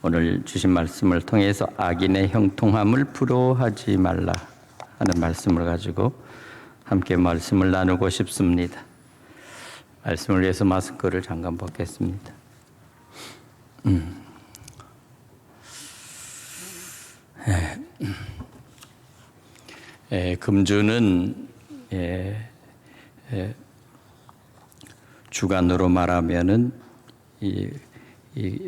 오늘 주신 말씀을 통해서 악인의 형통함을 부러워하지 말라 하는 말씀을 가지고 함께 말씀을 나누고 싶습니다. 말씀을 위해서 마스크를 잠깐 벗겠습니다. 금주는 주간으로 말하면은 이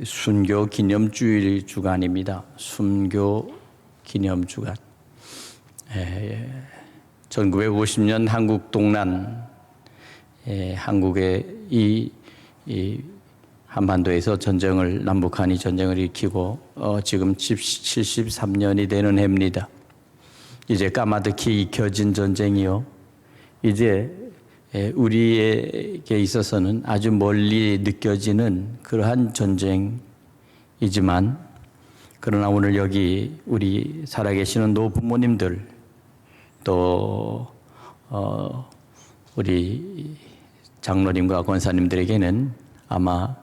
순교 기념주일 주간입니다. 순교 기념 주간. 1950년 한국 동란, 한국의 이 한반도에서 남북한이 전쟁을 일으키고 지금 73년이 되는 해입니다. 이제 까마득히 익혀진 전쟁이요. 이제 우리에게 있어서는 아주 멀리 느껴지는 그러한 전쟁이지만, 그러나 오늘 여기 우리 살아계시는 노부모님들, 또 우리 장로님과 권사님들에게는 아마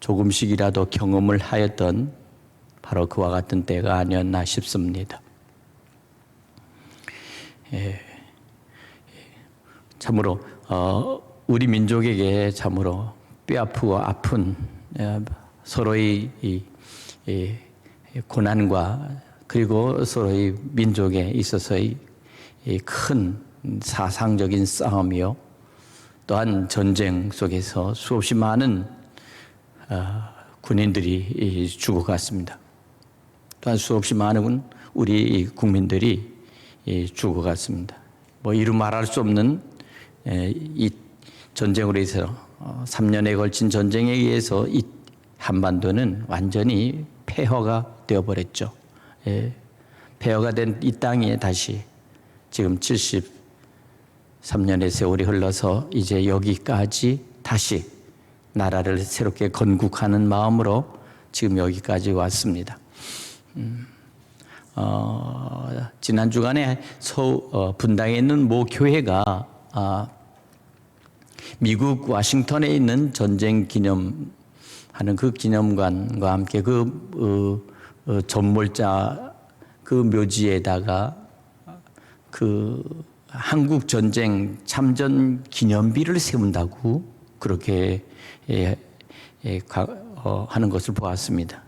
조금씩이라도 경험을 하였던 바로 그와 같은 때가 아니었나 싶습니다. 참으로 우리 민족에게 참으로 뼈아프고 아픈 서로의 이 고난과 그리고 서로의 민족에 있어서의 큰 사상적인 싸움이요, 또한 전쟁 속에서 수없이 많은 군인들이 죽어갔습니다. 또한 수없이 많은 우리 국민들이 죽어갔습니다. 이루 말할 수 없는 이 전쟁으로 해서 3년에 걸친 전쟁에 의해서 이 한반도는 완전히 폐허가 되어버렸죠. 폐허가 된 이 땅에 다시 지금 73년의 세월이 흘러서 이제 여기까지 다시 나라를 새롭게 건국하는 마음으로 지금 여기까지 왔습니다. 지난 주간에 분당에 있는 모 교회가 미국 워싱턴에 있는 전쟁 기념하는 그 기념관과 함께 전몰자 그 묘지에다가 그 한국 전쟁 참전 기념비를 세운다고 그렇게 하는 것을 보았습니다.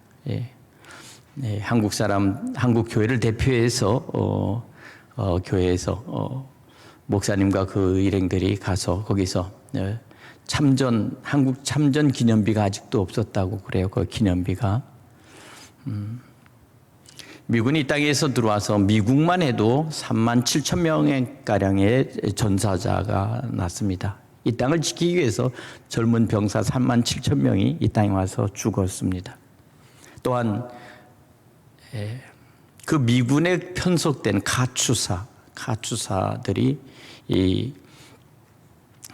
한국 교회를 대표해서 교회에서 목사님과 그 일행들이 가서 거기서 한국 참전 기념비가 아직도 없었다고 그래요. 그 기념비가. 미군이 이 땅에서 들어와서 미국만 해도 37,000명의 가량의 전사자가 났습니다. 이 땅을 지키기 위해서 젊은 병사 37,000명이 이 땅에 와서 죽었습니다. 또한 그 미군에 편속된 가추사들이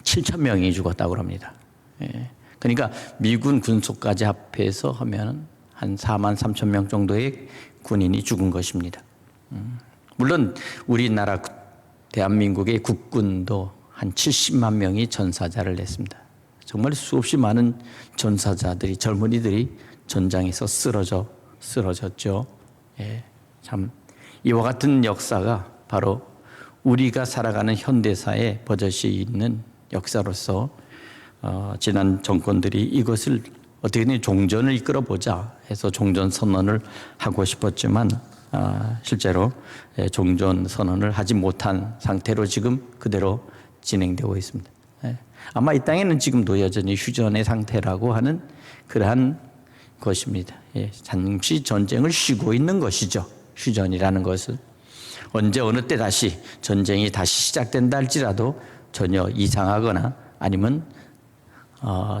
7,000명이 죽었다고 합니다. 그러니까 미군 군속까지 합해서 하면 한 43,000명 정도의 군인이 죽은 것입니다. 물론 우리나라 대한민국의 국군도 한 70만 명이 전사자를 냈습니다. 정말 수없이 많은 전사자들이, 젊은이들이 전장에서 쓰러졌죠. 참 이와 같은 역사가 바로 우리가 살아가는 현대사에 버젓이 있는 역사로서 지난 정권들이 이것을 어떻게든 종전을 이끌어보자 해서 종전 선언을 하고 싶었지만 실제로 종전 선언을 하지 못한 상태로 지금 그대로 진행되고 있습니다. 아마 이 땅에는 지금도 여전히 휴전의 상태라고 하는 그러한 것입니다. 잠시 전쟁을 쉬고 있는 것이죠. 휴전이라는 것은 언제 어느 때 다시 전쟁이 다시 시작된다 할지라도 전혀 이상하거나 아니면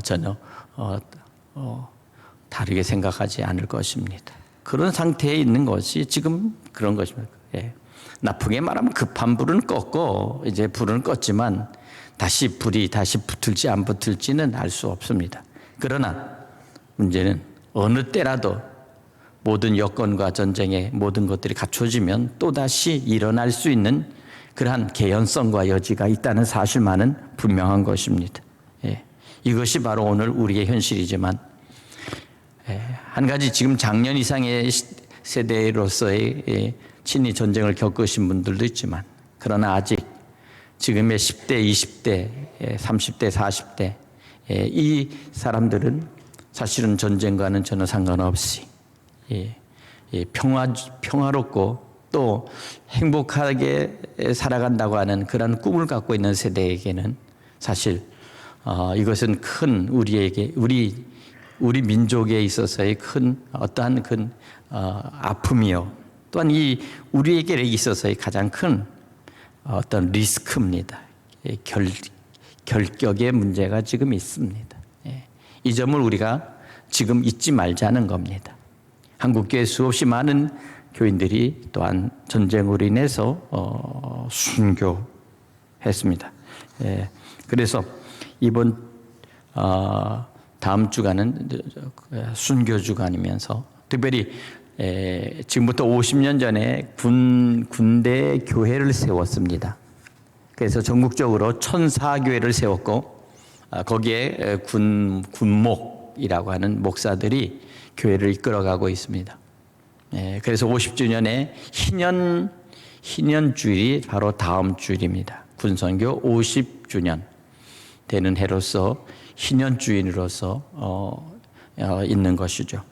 전혀 다르게 생각하지 않을 것입니다. 그런 상태에 있는 것이 지금 그런 것입니다. 나쁘게 말하면 급한 불은 껐고 이제 불은 껐지만 불이 다시 붙을지 안 붙을지는 알 수 없습니다. 그러나 문제는 어느 때라도 모든 여건과 전쟁의 모든 것들이 갖춰지면 또다시 일어날 수 있는 그러한 개연성과 여지가 있다는 사실만은 분명한 것입니다. 이것이 바로 오늘 우리의 현실이지만 한 가지 지금 작년 이상의 세대로서의 친히 전쟁을 겪으신 분들도 있지만 그러나 아직 지금의 10대, 20대, 30대, 40대 이 사람들은 사실은 전쟁과는 전혀 상관없이 평화롭고 또 행복하게 살아간다고 하는 그런 꿈을 갖고 있는 세대에게는 사실 이것은 큰 우리 민족에 있어서의 큰 어떠한 큰 아픔이요 또한 이 우리에게 있어서의 가장 큰 어떤 리스크입니다. 결격의 문제가 지금 있습니다. 이 점을 우리가 지금 잊지 말자는 겁니다. 한국교회 수없이 많은 교인들이 또한 전쟁으로 인해서 순교했습니다. 그래서 이번 다음 주간은 순교 주간이면서 특별히 지금부터 50년 전에 군대 교회를 세웠습니다. 그래서 전국적으로 1004교회를 세웠고 거기에 군목이라고 하는 목사들이 교회를 이끌어가고 있습니다. 그래서 50주년에 희년 주일이 바로 다음 주일입니다. 군선교 50주년 되는 해로서 희년 주일로서 있는 것이죠.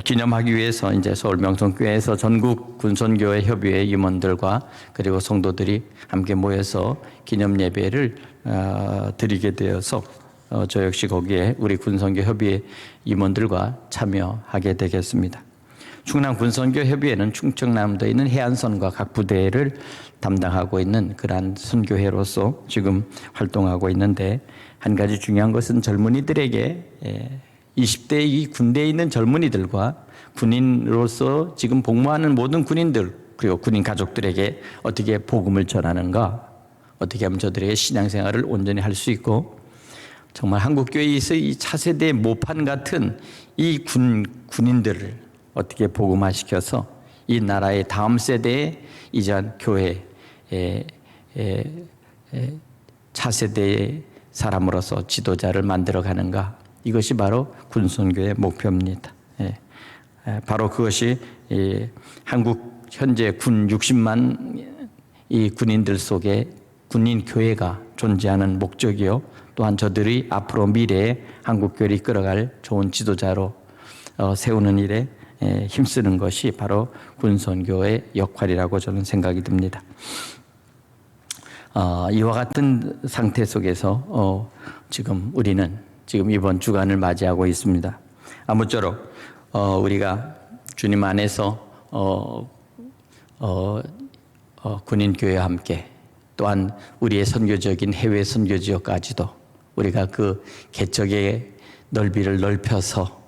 기념하기 위해서 이제 서울 명성교회에서 전국 군선교회 협의회 임원들과 그리고 성도들이 함께 모여서 기념 예배를 드리게 되어서 저 역시 거기에 우리 군선교 협의회 임원들과 참여하게 되겠습니다. 충남 군선교 협의회는 충청남도에 있는 해안선과 각 부대를 담당하고 있는 그러한 선교회로서 지금 활동하고 있는데 한 가지 중요한 것은 젊은이들에게 20대 이 군대에 있는 젊은이들과 군인으로서 지금 복무하는 모든 군인들 그리고 군인 가족들에게 어떻게 복음을 전하는가, 어떻게 하면 저들에게 신앙생활을 온전히 할 수 있고 정말 한국교회에서 이 차세대 모판 같은 이 군인들을 어떻게 복음화시켜서 이 나라의 다음 세대의 이전 교회 차세대의 사람으로서 지도자를 만들어가는가, 이것이 바로 군선교의 목표입니다. 바로 그것이 한국 현재 군 60만 이 군인들 속에 군인 교회가 존재하는 목적이요 또한 저들이 앞으로 미래에 한국교회를 이끌어갈 좋은 지도자로 세우는 일에 힘쓰는 것이 바로 군선교의 역할이라고 저는 생각이 듭니다. 이와 같은 상태 속에서 지금 우리는 지금 이번 주간을 맞이하고 있습니다. 아무쪼록 우리가 주님 안에서 군인교회와 함께 또한 우리의 선교적인 해외 선교 지역까지도 우리가 그 개척의 넓이를 넓혀서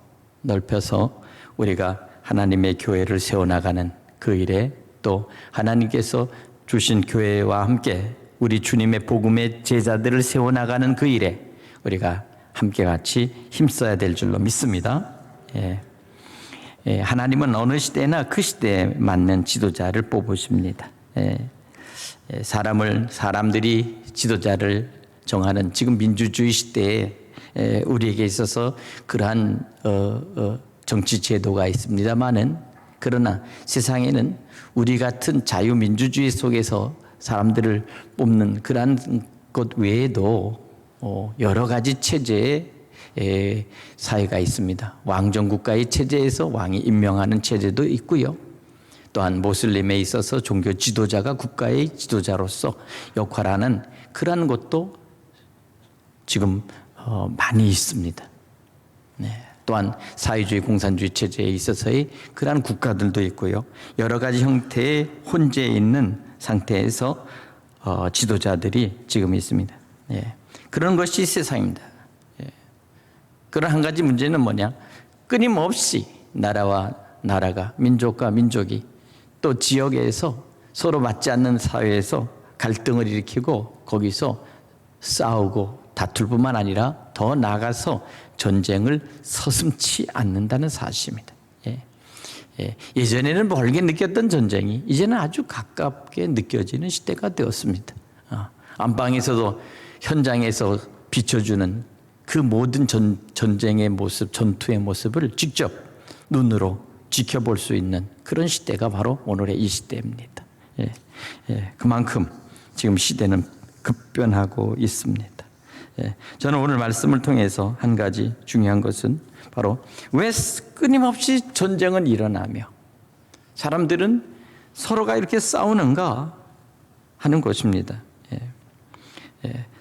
우리가 하나님의 교회를 세워나가는 그 일에 또 하나님께서 주신 교회와 함께 우리 주님의 복음의 제자들을 세워나가는 그 일에 우리가 함께 같이 힘써야 될 줄로 믿습니다. 하나님은 어느 시대나 그 시대에 맞는 지도자를 뽑으십니다. 사람들이 지도자를 정하는 지금 민주주의 시대에 우리에게 있어서 그러한 정치 제도가 있습니다만은 그러나 세상에는 우리 같은 자유민주주의 속에서 사람들을 뽑는 그러한 것 외에도 여러 가지 체제의 사회가 있습니다. 왕정국가의 체제에서 왕이 임명하는 체제도 있고요. 또한 모슬림에 있어서 종교 지도자가 국가의 지도자로서 역할하는 그러한 것도 지금 많이 있습니다. 또한 사회주의 공산주의 체제에 있어서의 그러한 국가들도 있고요. 여러 가지 형태의 혼재해 있는 상태에서 지도자들이 지금 있습니다. 그런 것이 세상입니다. 그런 한 가지 문제는 뭐냐? 끊임없이 나라와 나라가, 민족과 민족이 또 지역에서 서로 맞지 않는 사회에서 갈등을 일으키고 거기서 싸우고 다툴 뿐만 아니라 더 나아가서 전쟁을 서슴지 않는다는 사실입니다. 예전에는 멀게 느꼈던 전쟁이 이제는 아주 가깝게 느껴지는 시대가 되었습니다. 안방에서도 현장에서 비춰주는 그 모든 전쟁의 모습, 전투의 모습을 직접 눈으로 지켜볼 수 있는 그런 시대가 바로 오늘의 이 시대입니다. 그만큼 지금 시대는 급변하고 있습니다. 저는 오늘 말씀을 통해서 한 가지 중요한 것은 바로 왜 끊임없이 전쟁은 일어나며 사람들은 서로가 이렇게 싸우는가 하는 것입니다.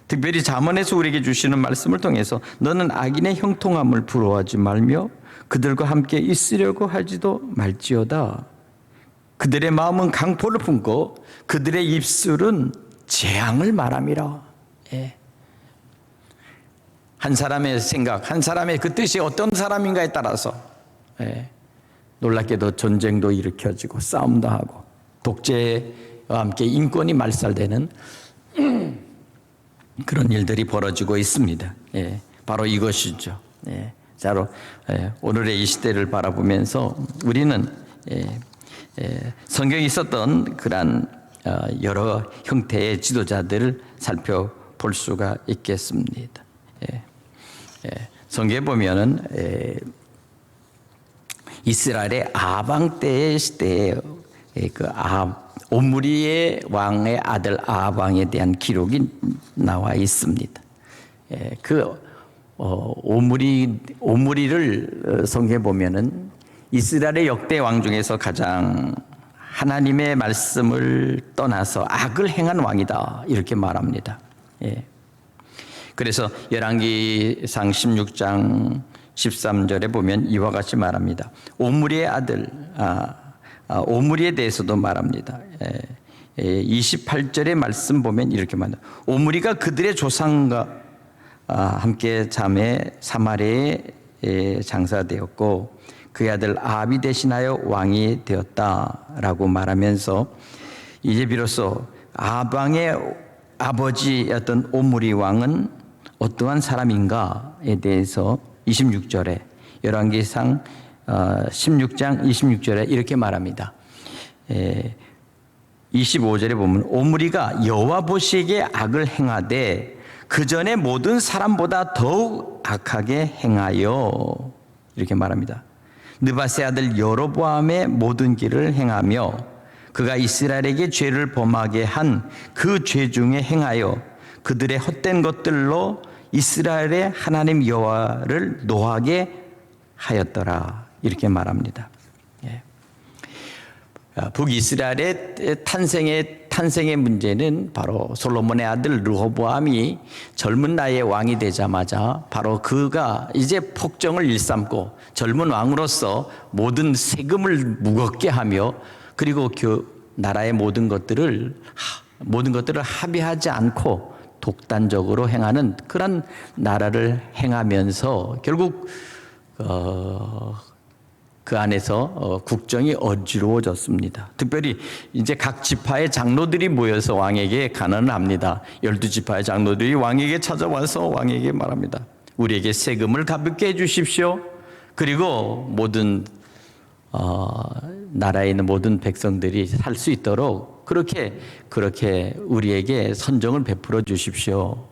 특별히 잠언에서 우리에게 주시는 말씀을 통해서 너는 악인의 형통함을 부러워하지 말며 그들과 함께 있으려고 하지도 말지어다. 그들의 마음은 강포를 품고 그들의 입술은 재앙을 말함이라. 한 사람의 생각, 한 사람의 그 뜻이 어떤 사람인가에 따라서 놀랍게도 전쟁도 일으켜지고 싸움도 하고 독재와 함께 인권이 말살되는 그런 일들이 벌어지고 있습니다. 바로 이것이죠. 바로 오늘의 이 시대를 바라보면서 우리는 성경에 있었던 그러한 여러 형태의 지도자들을 살펴볼 수가 있겠습니다. 성경에 보면은 이스라엘의 아방 때의 시대에 옴리의 왕의 아들 아방에 대한 기록이 나와 있습니다. 옴리를 성경에 보면은 이스라엘의 역대 왕 중에서 가장 하나님의 말씀을 떠나서 악을 행한 왕이다 이렇게 말합니다. 그래서 열왕기상 16장 13절에 보면 이와 같이 말합니다. 옴리의 아들 옴리에 대해서도 말합니다. 28절의 말씀 보면 이렇게 말합니다. 옴리가 그들의 조상과 함께 잠에 사마리아에 장사되었고 그의 아들 아합이 대신하여 왕이 되었다라고 말하면서 이제 비로소 아방의 아버지였던 옴리 왕은 어떠한 사람인가에 대해서 26절에 열왕기상 16장 26절에 이렇게 말합니다. 25절에 보면 옴리가 여호와 보시기에 악을 행하되 그 전에 모든 사람보다 더욱 악하게 행하여 이렇게 말합니다. 느바세 아들 여로보암의 모든 길을 행하며 그가 이스라엘에게 죄를 범하게 한 그 죄 중에 행하여 그들의 헛된 것들로 이스라엘의 하나님 여호와를 노하게 하였더라 이렇게 말합니다. 북이스라엘의 탄생의 문제는 바로 솔로몬의 아들 르호보암이 젊은 나이에 왕이 되자마자 바로 그가 이제 폭정을 일삼고 젊은 왕으로서 모든 세금을 무겁게 하며 그리고 나라의 모든 것들을 합의하지 않고 독단적으로 행하는 그런 나라를 행하면서 결국 그 안에서 국정이 어지러워졌습니다. 특별히 이제 각 지파의 장로들이 모여서 왕에게 간언을 합니다. 12지파의 장로들이 왕에게 찾아와서 왕에게 말합니다. 우리에게 세금을 가볍게 해주십시오. 그리고 모든 나라에 있는 모든 백성들이 살 수 있도록 그렇게 우리에게 선정을 베풀어 주십시오.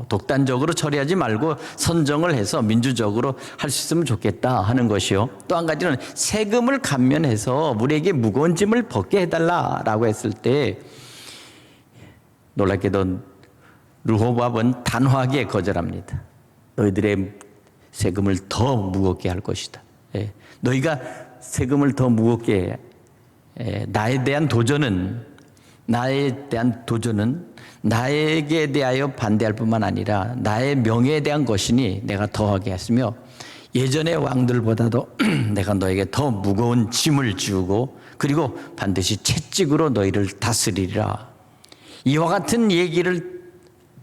독단적으로 처리하지 말고 선정을 해서 민주적으로 할 수 있으면 좋겠다 하는 것이요. 또 한 가지는 세금을 감면해서 우리에게 무거운 짐을 벗게 해달라라고 했을 때 놀랍게도 르호보암은 단호하게 거절합니다. 너희들의 세금을 더 무겁게 할 것이다. 너희가 세금을 더 무겁게 나에 대한 도전은 나에게 대하여 반대할 뿐만 아니라 나의 명예에 대한 것이니 내가 더하게 했으며 예전의 왕들보다도 내가 너에게 더 무거운 짐을 지우고 그리고 반드시 채찍으로 너희를 다스리리라. 이와 같은 얘기를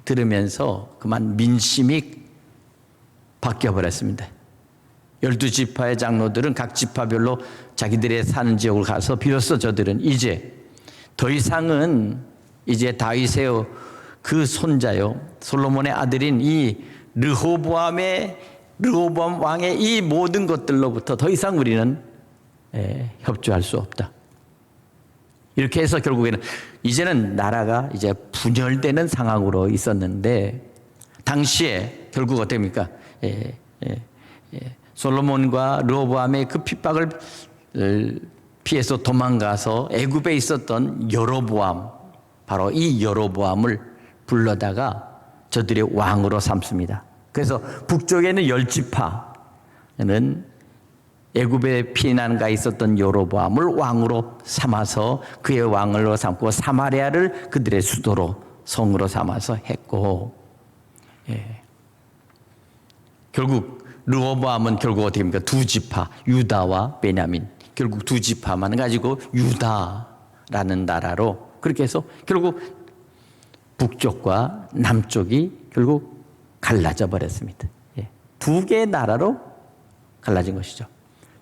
들으면서 그만 민심이 바뀌어버렸습니다. 12지파의 장로들은 각 지파별로 자기들의 사는 지역을 가서 비로소 저들은 이제 더 이상은 이제 다윗의 그 손자요 솔로몬의 아들인 이 르호보암 왕의 이 모든 것들로부터 더 이상 우리는 협조할 수 없다. 이렇게 해서 결국에는 이제는 나라가 이제 분열되는 상황으로 있었는데 당시에 결국 어떻게 됩니까? 솔로몬과 르호보암의 그 핍박을 피해서 도망가서 애굽에 있었던 여로보암, 바로 이 여로보암을 불러다가 저들의 왕으로 삼습니다. 그래서 북쪽에는 10지파는 애굽에 피난 가 있었던 여로보암을 왕으로 삼아서 그의 왕으로 삼고 사마리아를 그들의 수도로 성으로 삼아서 했고, 결국 르호보암은 결국 어떻게 됩니까? 두 지파 유다와 베냐민, 결국 두 지파만 가지고 유다라는 나라로 그렇게 해서 결국 북쪽과 남쪽이 결국 갈라져 버렸습니다. 두 개의 나라로 갈라진 것이죠.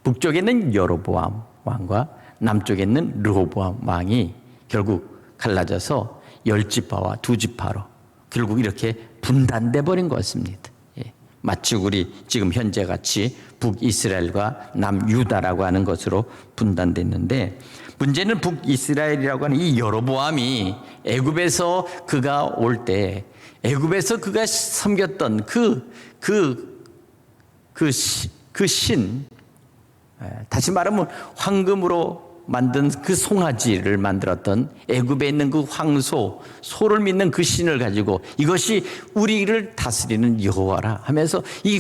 북쪽에는 여로보암 왕과 남쪽에는 르호보암 왕이 결국 갈라져서 10지파와 두 지파로 결국 이렇게 분단돼 버린 것입니다. 마치 우리 지금 현재 같이 북이스라엘과 남유다라고 하는 것으로 분단됐는데, 문제는 북이스라엘이라고 하는 이 여로보암이 애굽에서 그가 올 때 애굽에서 그가 섬겼던 그 신, 다시 말하면 황금으로 만든 그 송아지를 만들었던 애굽에 있는 그 황소, 소를 믿는 그 신을 가지고 이것이 우리를 다스리는 여호와라 하면서 이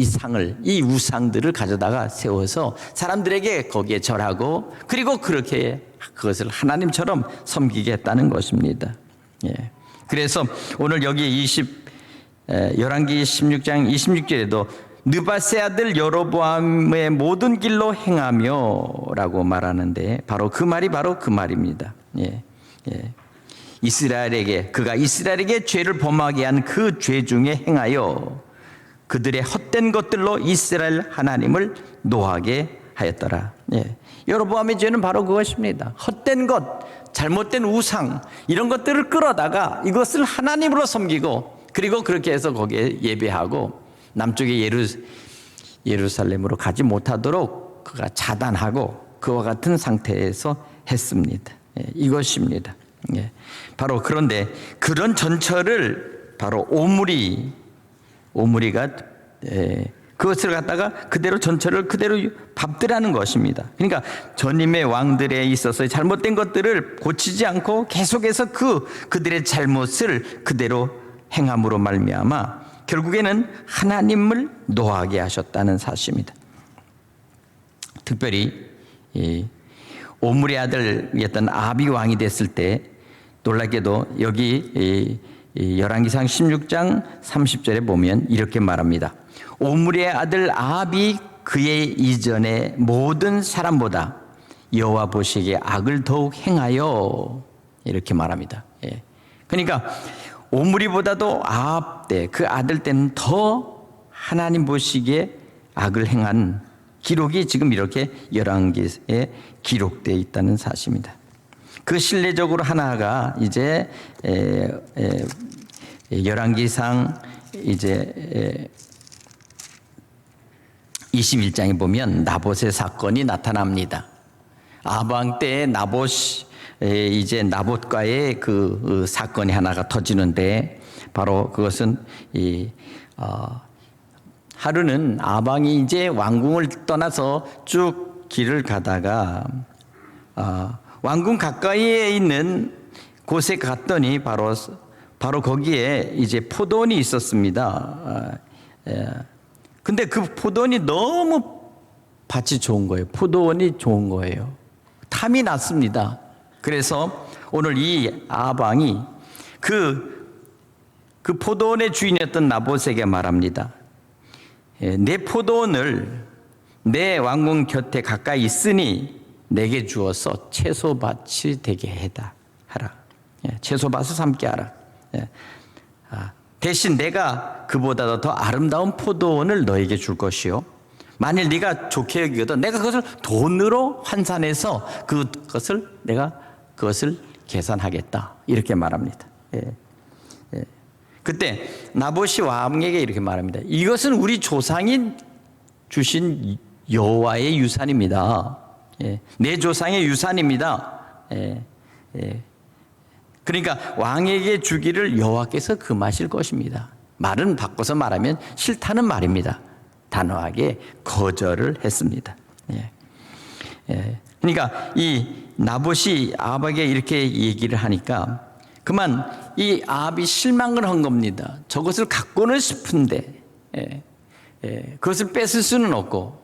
상을, 이 우상들을 가져다가 세워서 사람들에게 거기에 절하고 그리고 그렇게 그것을 하나님처럼 섬기게 했다는 것입니다. 그래서 오늘 여기 열왕기 16장 26절에도 느밧의 아들 여로보암의 모든 길로 행하며라고 말하는데 바로 그 말입니다. 그가 이스라엘에게 죄를 범하게 한 그 죄 중에 행하여 그들의 헛된 것들로 이스라엘 하나님을 노하게 하였더라. 여로보암의 죄는 바로 그것입니다. 헛된 것, 잘못된 우상 이런 것들을 끌어다가 이것을 하나님으로 섬기고 그리고 그렇게 해서 거기에 예배하고 남쪽의 예루살렘으로 가지 못하도록 그가 차단하고 그와 같은 상태에서 했습니다. 이것입니다. 바로 그런데 그런 전철을 바로 오므리가 그것을 갖다가 그대로 전철을 그대로 밟더라는 것입니다. 그러니까 전임의 왕들에 있어서 잘못된 것들을 고치지 않고 계속해서 그들의 잘못을 그대로 행함으로 말미암아 결국에는 하나님을 노하게 하셨다는 사실입니다. 특별히 오므리의 아들이었던 아비 왕이 됐을 때 놀랍게도 여기 열왕기상 16장 30절에 보면 이렇게 말합니다. 오므리의 아들 아합이 그의 이전의 모든 사람보다 여호와 보시기에 악을 더욱 행하여 이렇게 말합니다. 그러니까 오므리보다도 아합 때 그 아들 때는 더 하나님 보시기에 악을 행한 기록이 지금 이렇게 열왕기에 기록되어 있다는 사실입니다. 그 실내적으로 하나가 이제 열왕기상 이제 21장에 보면 나봇의 사건이 나타납니다. 아합 왕 때 이제 나봇과의 그 사건이 하나가 터지는데 바로 그것은 하루는 아합 왕이 이제 왕궁을 떠나서 쭉 길을 가다가 왕궁 가까이에 있는 곳에 갔더니 바로 거기에 이제 포도원이 있었습니다. 근데 그 포도원이 너무 밭이 좋은 거예요. 포도원이 좋은 거예요. 탐이 났습니다. 그래서 오늘 이 아합 왕이 그 포도원의 주인이었던 나봇에게 말합니다. 내 포도원을 내 왕궁 곁에 가까이 있으니 내게 주어서 채소밭이 되게 하라. 채소밭을 삼게 하라. 대신 내가 그보다 더 아름다운 포도원을 너에게 줄 것이요. 만일 네가 좋게 여기거든 내가 그것을 돈으로 환산해서 내가 그것을 계산하겠다. 이렇게 말합니다. 그때 나봇이 왕에게 이렇게 말합니다. 이것은 우리 조상이 주신 여호와의 유산입니다. 내 조상의 유산입니다. 그러니까 왕에게 주기를 여호와께서 금하실 것입니다. 말은 바꿔서 말하면 싫다는 말입니다. 단호하게 거절을 했습니다. 예. 예. 그러니까 이 나봇이 아합에게 이렇게 얘기를 하니까 그만 이 아합이 실망을 한 겁니다. 저것을 갖고는 싶은데 그것을 뺏을 수는 없고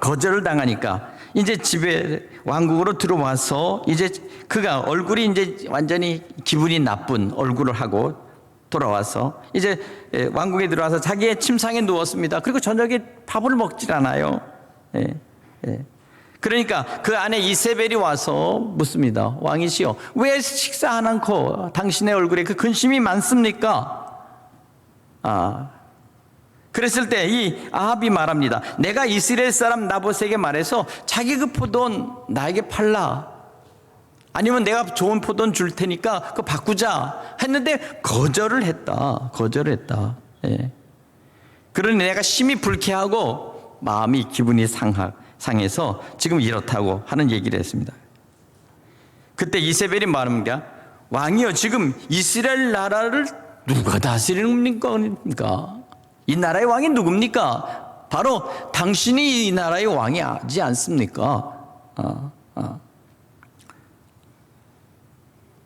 거절을 당하니까 이제 집에 왕국으로 들어와서 이제 그가 얼굴이 이제 완전히 기분이 나쁜 얼굴을 하고 돌아와서 이제 왕국에 들어와서 자기의 침상에 누웠습니다. 그리고 저녁에 밥을 먹질 않아요. 그러니까 그 안에 이세벨이 와서 묻습니다. 왕이시여, 왜 식사 안 않고 당신의 얼굴에 그 근심이 많습니까? 그랬을 때 이 아합이 말합니다. 내가 이스라엘 사람 나봇에게 말해서 자기 그 포도원 나에게 팔라. 아니면 내가 좋은 포도원 줄 테니까 그거 바꾸자 했는데 거절을 했다. 예. 그러니 내가 심히 불쾌하고 마음이 기분이 상해서 지금 이렇다고 하는 얘기를 했습니다. 그때 이세벨이 말합니다. 왕이여, 지금 이스라엘 나라를 누가 다스리는 겁니까? 이 나라의 왕이 누굽니까? 바로 당신이 이 나라의 왕이 하지 않습니까?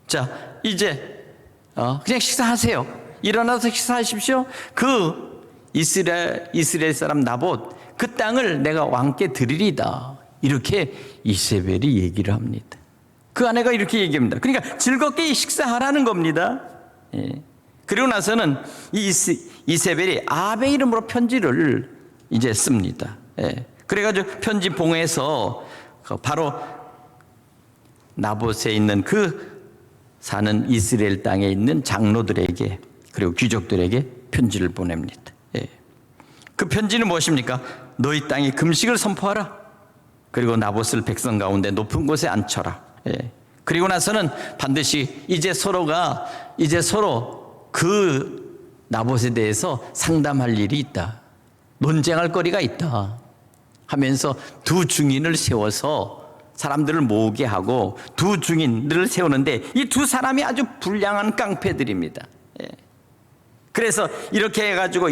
자, 이제 그냥 식사하세요. 일어나서 식사하십시오. 그 이스라엘 사람 나봇 그 땅을 내가 왕께 드리리다. 이렇게 이세벨이 얘기를 합니다. 그 아내가 이렇게 얘기합니다. 그러니까 즐겁게 식사하라는 겁니다. 예. 그리고 나서는 이세벨이 아합의 이름으로 편지를 이제 씁니다. 예. 그래가지고 편지 봉해서 바로 나봇에 있는 그 사는 이스라엘 땅에 있는 장로들에게 그리고 귀족들에게 편지를 보냅니다. 예. 그 편지는 무엇입니까? 너희 땅에 금식을 선포하라. 그리고 나봇을 백성 가운데 높은 곳에 앉혀라. 예. 그리고 나서는 반드시 이제 서로 그 나봇에 대해서 상담할 일이 있다. 논쟁할 거리가 있다. 하면서 두 증인을 세워서 사람들을 모으게 하고 두 증인들을 세우는데 이 두 사람이 아주 불량한 깡패들입니다. 예. 그래서 이렇게 해가지고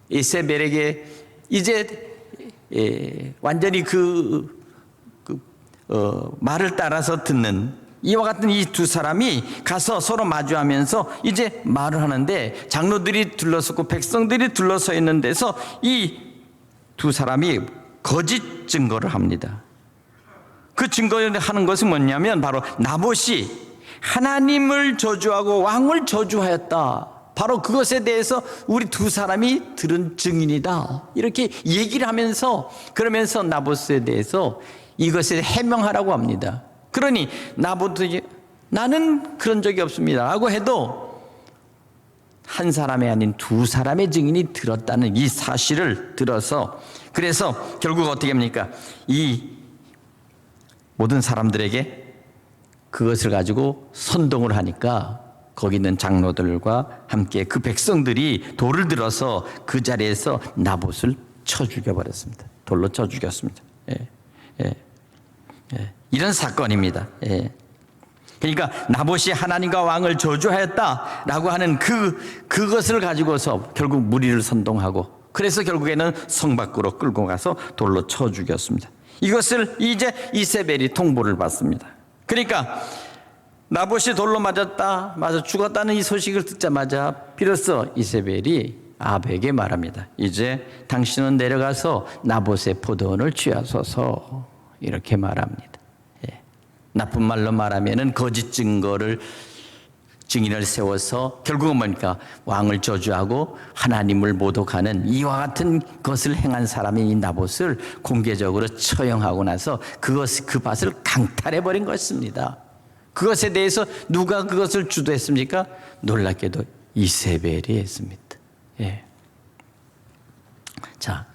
이세벨에게 이제 완전히 말을 따라서 듣는 이와 같은 이 두 사람이 가서 서로 마주하면서 이제 말을 하는데 장로들이 둘러섰고 백성들이 둘러서 있는 데서 이 두 사람이 거짓 증거를 합니다. 그 증거를 하는 것은 뭐냐면 바로 나봇이 하나님을 저주하고 왕을 저주하였다. 바로 그것에 대해서 우리 두 사람이 들은 증인이다. 이렇게 얘기를 하면서 그러면서 나봇에 대해서 이것을 해명하라고 합니다. 그러니 나봇이 나는 그런 적이 없습니다 라고 해도 한 사람이 아닌 두 사람의 증인이 들었다는 이 사실을 들어서 그래서 결국 어떻게 합니까? 이 모든 사람들에게 그것을 가지고 선동을 하니까 거기 있는 장로들과 함께 그 백성들이 돌을 들어서 그 자리에서 나봇을 쳐 죽여버렸습니다. 돌로 쳐 죽였습니다. 이런 사건입니다. 그러니까 나봇이 하나님과 왕을 저주하였다라고 하는 그것을 가지고서 결국 무리를 선동하고 그래서 결국에는 성 밖으로 끌고 가서 돌로 쳐 죽였습니다. 이것을 이제 이세벨이 통보를 받습니다. 그러니까 나봇이 돌로 맞아 죽었다는 이 소식을 듣자마자 비로소 이세벨이 아합에게 말합니다. 이제 당신은 내려가서 나봇의 포도원을 취하소서. 이렇게 말합니다. 나쁜 말로 말하면은 거짓 증인을 세워서 결국은 뭡니까? 왕을 저주하고 하나님을 모독하는 이와 같은 것을 행한 사람이 이 나봇을 공개적으로 처형하고 나서 그 밭을 강탈해 버린 것입니다. 그것에 대해서 누가 그것을 주도했습니까? 놀랍게도 이세벨이 했습니다. 자,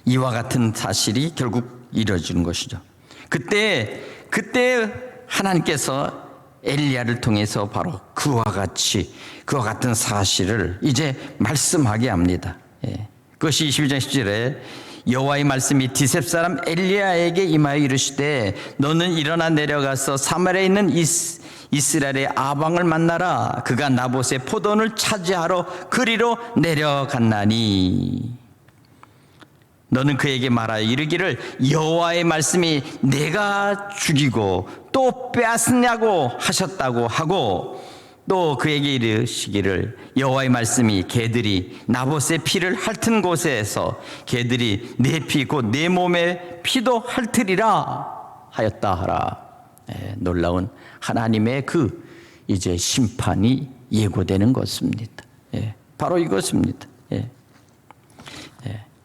이와 같은 사실이 결국 이루어지는 것이죠. 그때 하나님께서 엘리야를 통해서 바로 그와 같은 사실을 이제 말씀하게 합니다. 그것이 22장 10절에 여호와의 말씀이 디셉 사람 엘리야에게 임하여 이르시되 너는 일어나 내려가서 사마리아에 있는 이스라엘의 아방을 만나라. 그가 나봇의 포도원을 차지하러 그리로 내려갔나니 너는 그에게 말하여 이르기를 여호와의 말씀이 내가 죽이고 또 빼앗느냐고 하셨다고 하고 또 그에게 이르시기를 여호와의 말씀이 개들이 나봇의 피를 핥은 곳에서 개들이 내 피 곧 내 몸의 피도 핥으리라 하였다 하라. 놀라운 하나님의 그 이제 심판이 예고되는 것입니다. 바로 이것입니다.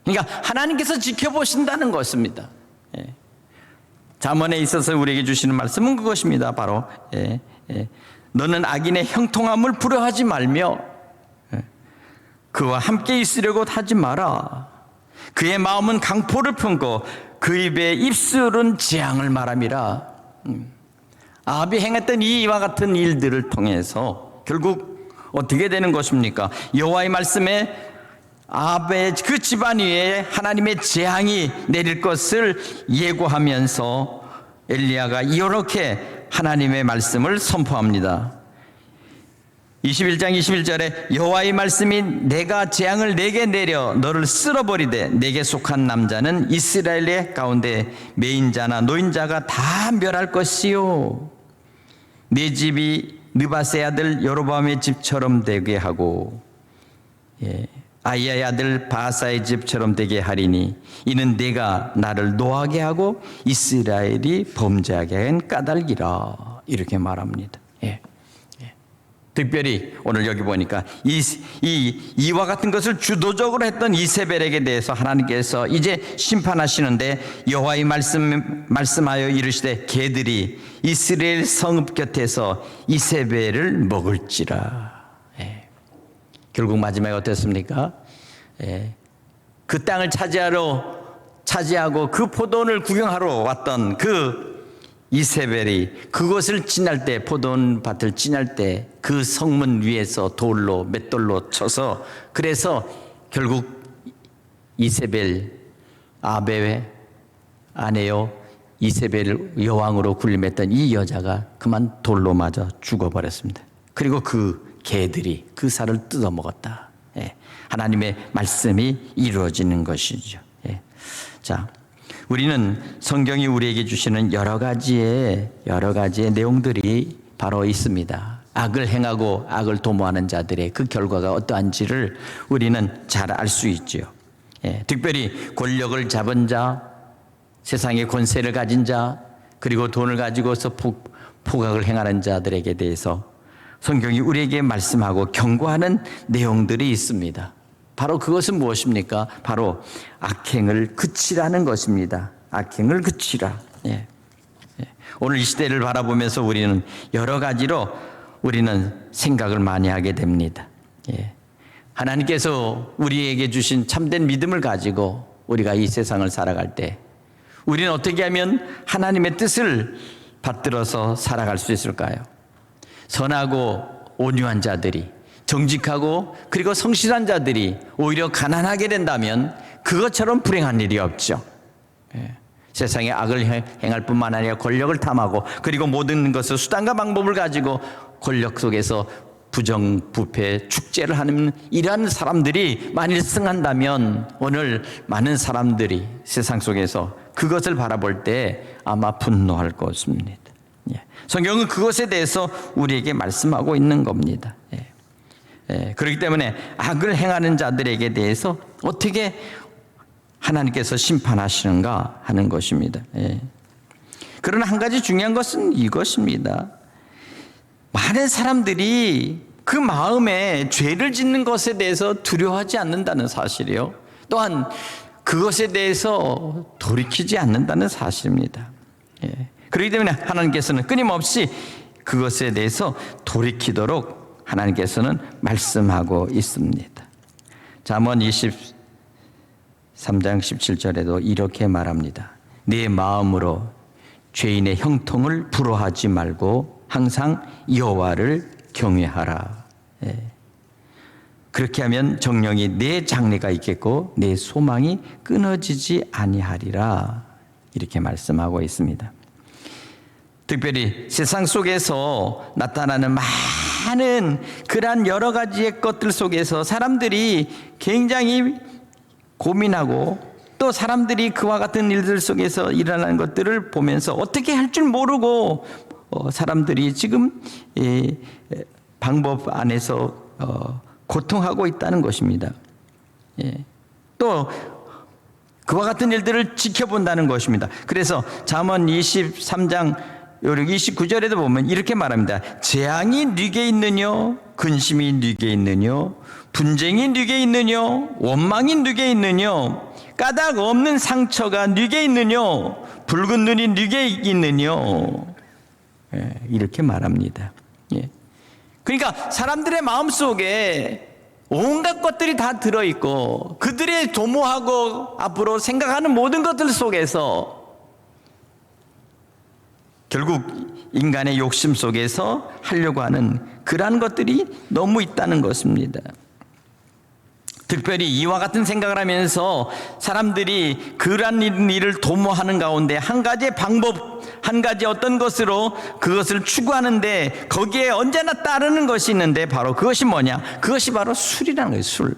그러니까 하나님께서 지켜보신다는 것입니다. 잠언에 있어서 우리에게 주시는 말씀은 그것입니다. 바로 너는 악인의 형통함을 부러워하지 말며 그와 함께 있으려고 하지 마라. 그의 마음은 강포를 품고 그 입의 입술은 재앙을 말함이라. 아합이 행했던 이와 같은 일들을 통해서 결국 어떻게 되는 것입니까? 여호와의 말씀에 아합의 그 집안 위에 하나님의 재앙이 내릴 것을 예고하면서 엘리야가 이렇게 하나님의 말씀을 선포합니다. 21장 21절에 여호와의 말씀이 내가 재앙을 내게 내려 너를 쓸어버리되 내게 속한 남자는 이스라엘의 가운데 매인자나 노인자가 다 멸할 것이요 내 집이 느바세 아들 여로보암의 집처럼 되게 하고 아이야의 아들 바사의 집처럼 되게 하리니 이는 내가 나를 노하게 하고 이스라엘이 범죄하게 한 까닭이라 이렇게 말합니다. 특별히 오늘 여기 보니까 이와 같은 것을 주도적으로 했던 이세벨에게 대해서 하나님께서 이제 심판하시는데 여호와의 말씀하여 이르시되 개들이 이스라엘 성읍 곁에서 이세벨을 먹을지라. 결국 마지막에 어땠습니까? 그 땅을 차지하고 그 포도원을 구경하러 왔던 그 이세벨이 그것을 지날 때 포도원 밭을 지날 때 그 성문 위에서 맷돌로 쳐서 그래서 결국 이세벨 아합의 아내요 이세벨 여왕으로 군림했던 이 여자가 그만 돌로 맞아 죽어버렸습니다. 그리고 그 개들이 그 살을 뜯어먹었다. 하나님의 말씀이 이루어지는 것이죠. 자, 우리는 성경이 우리에게 주시는 여러 가지의 내용들이 바로 있습니다. 악을 행하고 악을 도모하는 자들의 그 결과가 어떠한지를 우리는 잘 알 수 있죠. 특별히 권력을 잡은 자, 세상의 권세를 가진 자, 그리고 돈을 가지고서 포각을 행하는 자들에게 대해서 성경이 우리에게 말씀하고 경고하는 내용들이 있습니다. 바로 그것은 무엇입니까? 바로 악행을 그치라는 것입니다. 악행을 그치라. 오늘 이 시대를 바라보면서 우리는 여러 가지로 우리는 생각을 많이 하게 됩니다. 하나님께서 우리에게 주신 참된 믿음을 가지고 우리가 이 세상을 살아갈 때 우리는 어떻게 하면 하나님의 뜻을 받들어서 살아갈 수 있을까요? 선하고 온유한 자들이, 정직하고 그리고 성실한 자들이 오히려 가난하게 된다면 그것처럼 불행한 일이 없죠. 세상에 악을 행할 뿐만 아니라 권력을 탐하고 그리고 모든 것을 수단과 방법을 가지고 권력 속에서 부정부패 축제를 하는 이러한 사람들이 만일 승한다면 오늘 많은 사람들이 세상 속에서 그것을 바라볼 때 아마 분노할 것입니다. 성경은 그것에 대해서 우리에게 말씀하고 있는 겁니다. 그렇기 때문에 악을 행하는 자들에게 대해서 어떻게 하나님께서 심판하시는가 하는 것입니다. 그러나 한 가지 중요한 것은 이것입니다. 많은 사람들이 그 마음에 죄를 짓는 것에 대해서 두려워하지 않는다는 사실이요. 또한 그것에 대해서 돌이키지 않는다는 사실입니다. 그렇기 때문에 하나님께서는 끊임없이 그것에 대해서 돌이키도록 하나님께서는 말씀하고 있습니다. 잠언 23장 17절에도 이렇게 말합니다. 네 마음으로 죄인의 형통을 부러워하지 말고 항상 여호와를 경외하라. 그렇게 하면 정령이 내 장래가 있겠고 내 소망이 끊어지지 아니하리라. 이렇게 말씀하고 있습니다. 특별히 세상 속에서 나타나는 많은 그러한 여러 가지의 것들 속에서 사람들이 굉장히 고민하고 또 사람들이 그와 같은 일들 속에서 일어나는 것들을 보면서 어떻게 할 줄 모르고 사람들이 지금 방법 안에서 고통하고 있다는 것입니다. 또 그와 같은 일들을 지켜본다는 것입니다. 그래서 잠언 23장 29절에도 보면 이렇게 말합니다. 재앙이 네게 있느뇨, 근심이 네게 있느뇨, 분쟁이 네게 있느뇨, 원망이 네게 있느뇨, 까닭 없는 상처가 네게 있느뇨, 붉은 눈이 네게 있느뇨. 이렇게 말합니다. 그러니까 사람들의 마음속에 온갖 것들이 다 들어있고 그들의 도모하고 앞으로 생각하는 모든 것들 속에서 결국 인간의 욕심 속에서 하려고 하는 그러한 것들이 너무 있다는 것입니다. 특별히 이와 같은 생각을 하면서 사람들이 그러한 일을 도모하는 가운데 한 가지의 방법, 한 가지 어떤 것으로 그것을 추구하는데 거기에 언제나 따르는 것이 있는데 바로 그것이 뭐냐? 그것이 바로 술이라는 거예요. 술.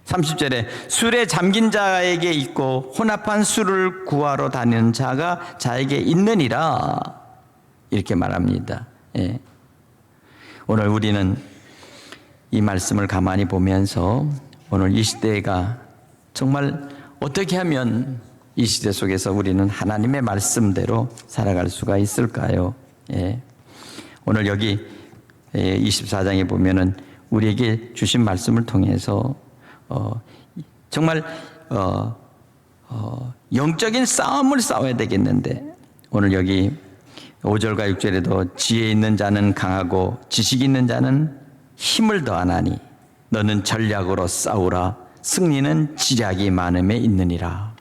30절에 술에 잠긴 자에게 있고 혼합한 술을 구하러 다니는 자가 자에게 있느니라 이렇게 말합니다. 오늘 우리는 이 말씀을 가만히 보면서 오늘 이 시대가 정말 어떻게 하면 이 시대 속에서 우리는 하나님의 말씀대로 살아갈 수가 있을까요? 오늘 여기 24장에 보면은 우리에게 주신 말씀을 통해서 정말 영적인 싸움을 싸워야 되겠는데 오늘 여기 5절과 6절에도 지혜 있는 자는 강하고 지식 있는 자는 힘을 더하나니 너는 전략으로 싸우라 승리는 지략이 많음에 있느니라.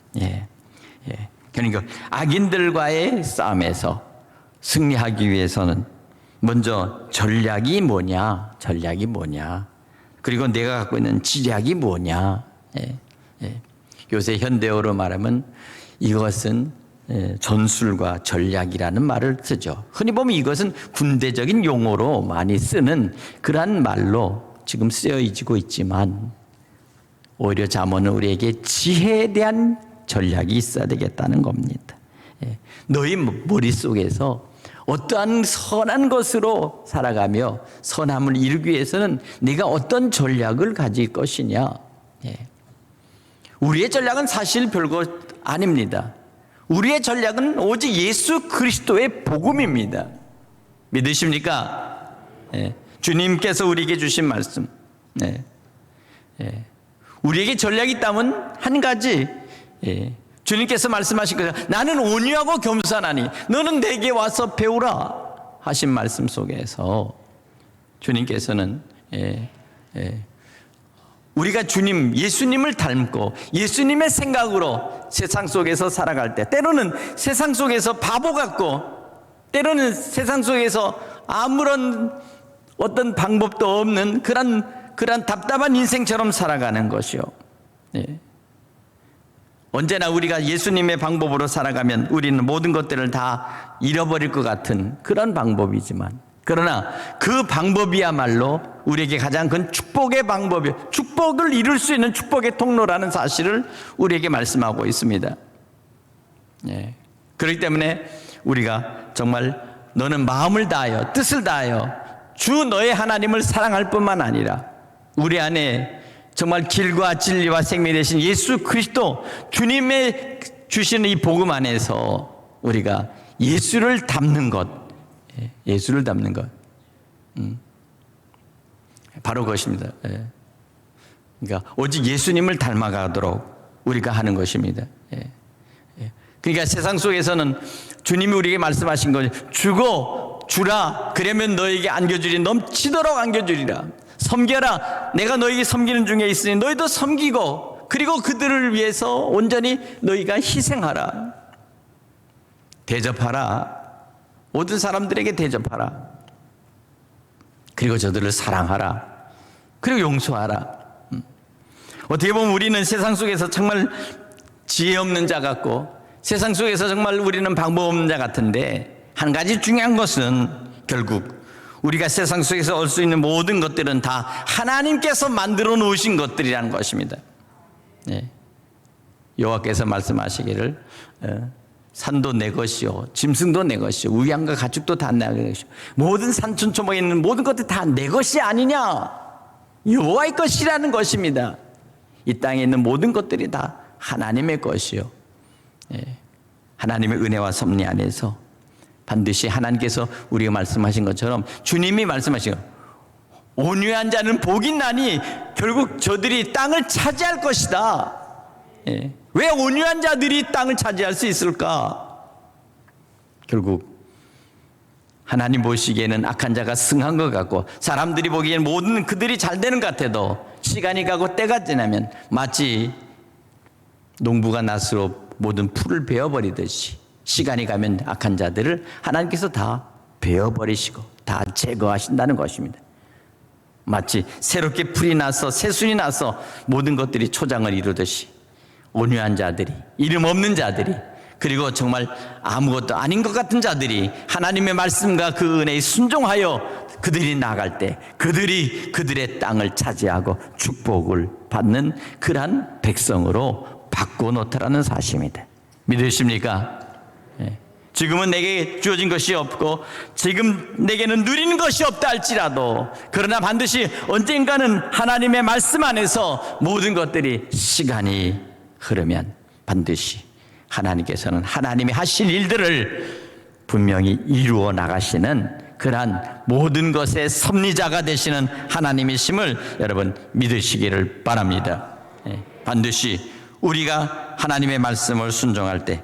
그러니까 악인들과의 싸움에서 승리하기 위해서는 먼저 전략이 뭐냐, 그리고 내가 갖고 있는 지략이 뭐냐. 요새 현대어로 말하면 이것은 전술과 전략이라는 말을 쓰죠. 흔히 보면 이것은 군대적인 용어로 많이 쓰는 그러한 말로 지금 쓰여지고 있지만 오히려 잠언은 우리에게 지혜에 대한 전략이 있어야 되겠다는 겁니다. 너희 머릿속에서 어떠한 선한 것으로 살아가며 선함을 이루기 위해서는 네가 어떤 전략을 가질 것이냐. 우리의 전략은 사실 별거 아닙니다. 우리의 전략은 오직 예수 그리스도의 복음입니다. 믿으십니까? 주님께서 우리에게 주신 말씀. 우리에게 전략이 있다면 한 가지. 주님께서 말씀하신 거죠. 나는 온유하고 겸손하니 너는 내게 와서 배우라 하신 말씀 속에서 주님께서는 우리가 주님, 예수님을 닮고 예수님의 생각으로 세상 속에서 살아갈 때 때로는 세상 속에서 바보 같고 때로는 세상 속에서 아무런 어떤 방법도 없는 그런 답답한 인생처럼 살아가는 것이요. 언제나 우리가 예수님의 방법으로 살아가면 우리는 모든 것들을 다 잃어버릴 것 같은 그런 방법이지만 그러나 그 방법이야말로 우리에게 가장 큰 축복의 방법이요. 축복을 이룰 수 있는 축복의 통로라는 사실을 우리에게 말씀하고 있습니다. 그렇기 때문에 우리가 정말 너는 마음을 다하여 뜻을 다하여 주 너의 하나님을 사랑할 뿐만 아니라 우리 안에 정말 길과 진리와 생명이 되신 예수 그리스도 주님의 주시는 이 복음 안에서 우리가 예수를 닮는 것, 바로 그것입니다. 그러니까 오직 예수님을 닮아가도록 우리가 하는 것입니다. 그러니까 세상 속에서는 주님이 우리에게 말씀하신 거죠. 주고 주라 그러면 너에게 안겨주리 넘치도록 안겨주리라. 섬겨라 내가 너에게 섬기는 중에 있으니 너희도 섬기고 그리고 그들을 위해서 온전히 너희가 희생하라. 대접하라. 모든 사람들에게 대접하라. 그리고 저들을 사랑하라. 그리고 용서하라. 어떻게 보면 우리는 세상 속에서 정말 지혜 없는 자 같고 세상 속에서 정말 우리는 방법 없는 자 같은데 한 가지 중요한 것은 결국 우리가 세상 속에서 얻을 수 있는 모든 것들은 다 하나님께서 만들어 놓으신 것들이라는 것입니다. 예. 여호와께서 말씀하시기를 산도 내 것이요 짐승도 내 것이요 우양과 가축도 다 내 것이요 모든 산천초목에 있는 모든 것들 다 내 것이 아니냐, 여호와의 것이라는 것입니다. 이 땅에 있는 모든 것들이 다 하나님의 것이요, 예. 하나님의 은혜와 섭리 안에서 반드시 하나님께서 우리가 말씀하신 것처럼 주님이 말씀하신 것, 온유한 자는 복이 나니 결국 저들이 땅을 차지할 것이다. 예. 왜 온유한 자들이 땅을 차지할 수 있을까? 결국 하나님 보시기에는 악한 자가 승한 것 같고 사람들이 보기에는 모든 그들이 잘 되는 것 같아도 시간이 가고 때가 지나면 마치 농부가 낫으로 모든 풀을 베어버리듯이 시간이 가면 악한 자들을 하나님께서 다 베어버리시고 다 제거하신다는 것입니다. 마치 새롭게 풀이 나서 새순이 나서 모든 것들이 초장을 이루듯이 온유한 자들이, 이름 없는 자들이, 그리고 정말 아무것도 아닌 것 같은 자들이 하나님의 말씀과 그 은혜에 순종하여 그들이 나갈 때 그들이 그들의 땅을 차지하고 축복을 받는 그러한 백성으로 바꿔놓더라는 사실입니다. 믿으십니까? 지금은 내게 주어진 것이 없고 지금 내게는 누리는 것이 없다 할지라도 그러나 반드시 언젠가는 하나님의 말씀 안에서 모든 것들이 시간이 흐르면 반드시 하나님께서는 하나님이 하실 일들을 분명히 이루어 나가시는 그러한 모든 것의 섭리자가 되시는 하나님이심을 여러분 믿으시기를 바랍니다. 반드시 우리가 하나님의 말씀을 순종할 때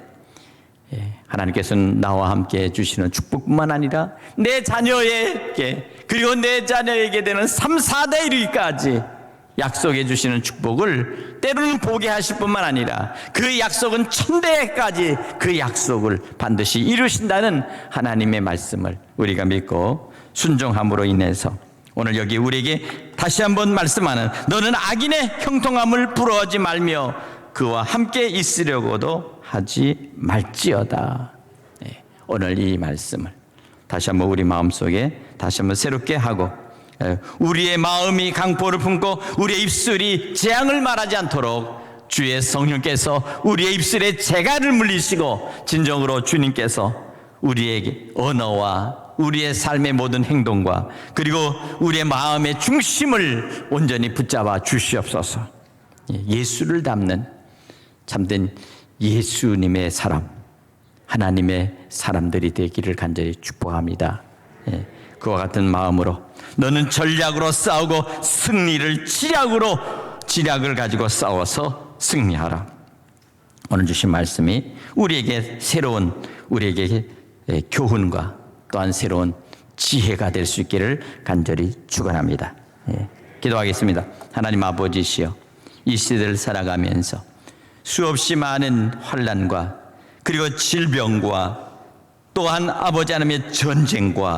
하나님께서는 나와 함께 주시는 축복뿐만 아니라 내 자녀에게 그리고 내 자녀에게 되는 3, 4대 이르기까지 약속해 주시는 축복을 때로는 보게 하실 뿐만 아니라 그 약속은 천대까지 그 약속을 반드시 이루신다는 하나님의 말씀을 우리가 믿고 순종함으로 인해서 오늘 여기 우리에게 다시 한번 말씀하는 너는 악인의 형통함을 부러워하지 말며 그와 함께 있으려고도 하지 말지어다. 오늘 이 말씀을 다시 한번 우리 마음속에 다시 한번 새롭게 하고 우리의 마음이 강포를 품고 우리의 입술이 재앙을 말하지 않도록 주의 성령께서 우리의 입술에 재갈을 물리시고 진정으로 주님께서 우리에게 언어와 우리의 삶의 모든 행동과 그리고 우리의 마음의 중심을 온전히 붙잡아 주시옵소서. 예수를 닮는 참된 예수님의 사람, 하나님의 사람들이 되기를 간절히 축복합니다. 그와 같은 마음으로 너는 전략으로 싸우고 승리를 지략을 가지고 싸워서 승리하라. 오늘 주신 말씀이 우리에게 교훈과 또한 새로운 지혜가 될 수 있기를 간절히 축원합니다. 기도하겠습니다. 하나님 아버지시여, 이 시대를 살아가면서 수없이 많은 환난과 그리고 질병과 또한 아버지 하나님의 전쟁과